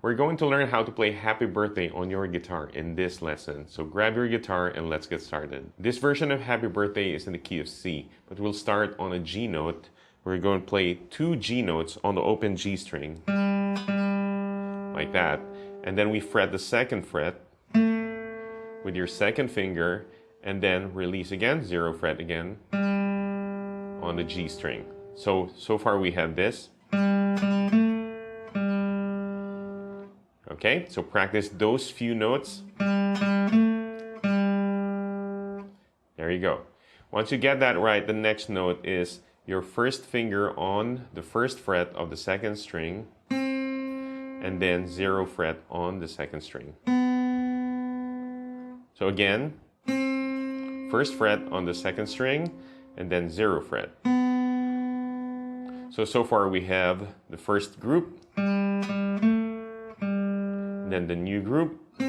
We're going to learn how to play Happy Birthday on your guitar in this lesson. So grab your guitar and let's get started. This version of Happy Birthday is in the key of C, but we'll start on a G note. We're going to play 2 G notes on the open G string, like that. And then we fret the 2nd fret with your 2nd finger, and then release again, 0 fret again on the G string. So far we have this. Okay, so practice those few notes. There you go. Once you get that right, the next note is your 1st finger on the 1st fret of the 2nd string, and then 0 fret on the 2nd string. So again, 1st fret on the 2nd string, and then 0 fret. So far we have the first group, then the new group. There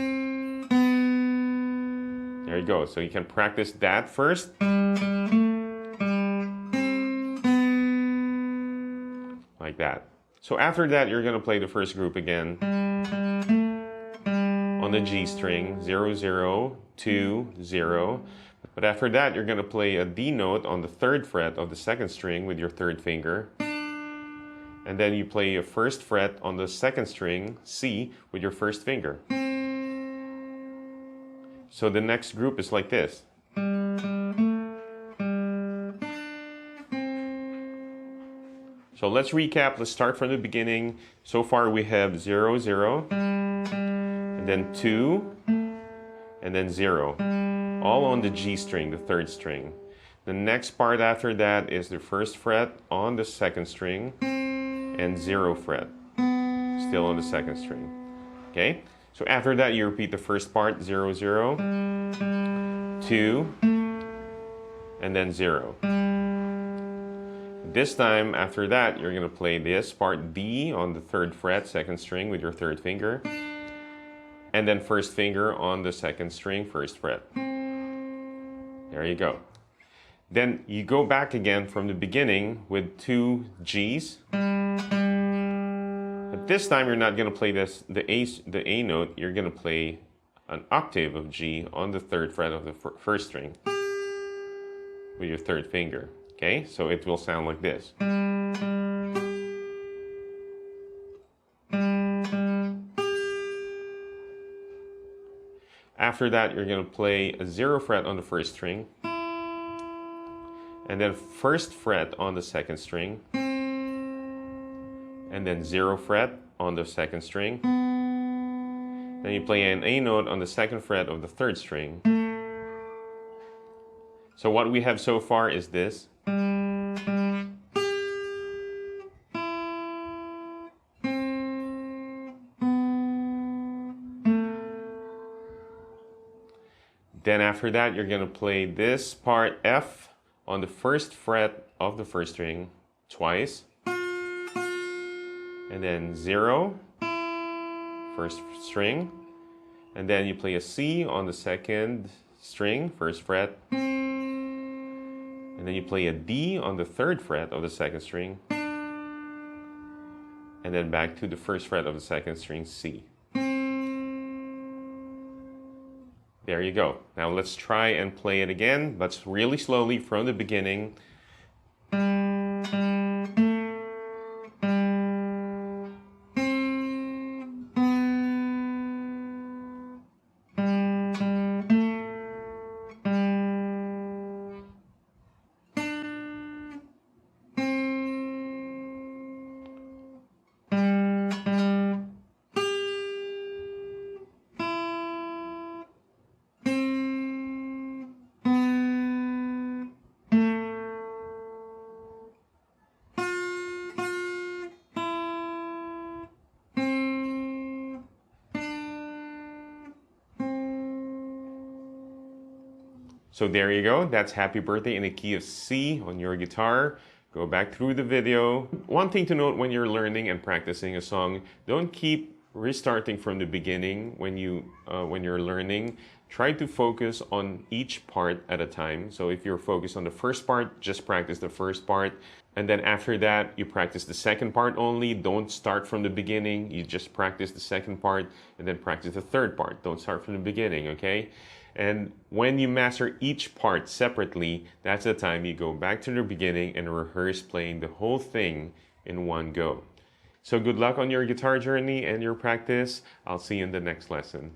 you go. So you can practice that first. Like that. So after that, you're going to play the first group again on the G string, 0, 0, 2, 0. But after that, you're going to play a D note on the 3rd fret of the 2nd string with your 3rd finger. And then you play a 1st fret on the 2nd string, C, with your 1st finger. So the next group is like this. So let's recap. Let's start from the beginning. So far we have 0, 0, and then 2, and then 0. All on the G string, the 3rd string. The next part after that is the 1st fret on the 2nd string, and 0 fret, still on the 2nd string. Okay? So after that, you repeat the first part, 0, 0, 2, and then 0. This time, after that, you're going to play this part, D, on the 3rd fret, 2nd string with your 3rd finger, and then 1st finger on the 2nd string, 1st fret. There you go. Then you go back again from the beginning with 2 Gs. But this time you're not going to play the A note. You're going to play an octave of G on the 3rd fret of the 1st string with your 3rd finger. Okay, so it will sound like this. After that, you're going to play a 0 fret on the 1st string, and then 1st fret on the 2nd string, and then 0 fret on the 2nd string. Then you play an A note on the 2nd fret of the 3rd string. So what we have so far is this. Then after that, you're going to play this part F on the 1st fret of the 1st string twice. And then 0, 1st string. And then you play a C on the 2nd string, 1st fret. And then you play a D on the 3rd fret of the 2nd string. And then back to the 1st fret of the 2nd string, C. There you go. Now let's try and play it again, but really slowly from the beginning. So there you go. That's Happy Birthday in the key of C on your guitar. Go back through the video. One thing to note when you're learning and practicing a song, don't keep restarting from the beginning when you're learning, try to focus on each part at a time. So if you're focused on the first part, just practice the first part. And then after that, you practice the second part only. Don't start from the beginning. You just practice the second part and then practice the third part. Don't start from the beginning, okay? And when you master each part separately, that's the time you go back to the beginning and rehearse playing the whole thing in one go. So good luck on your guitar journey and your practice. I'll see you in the next lesson.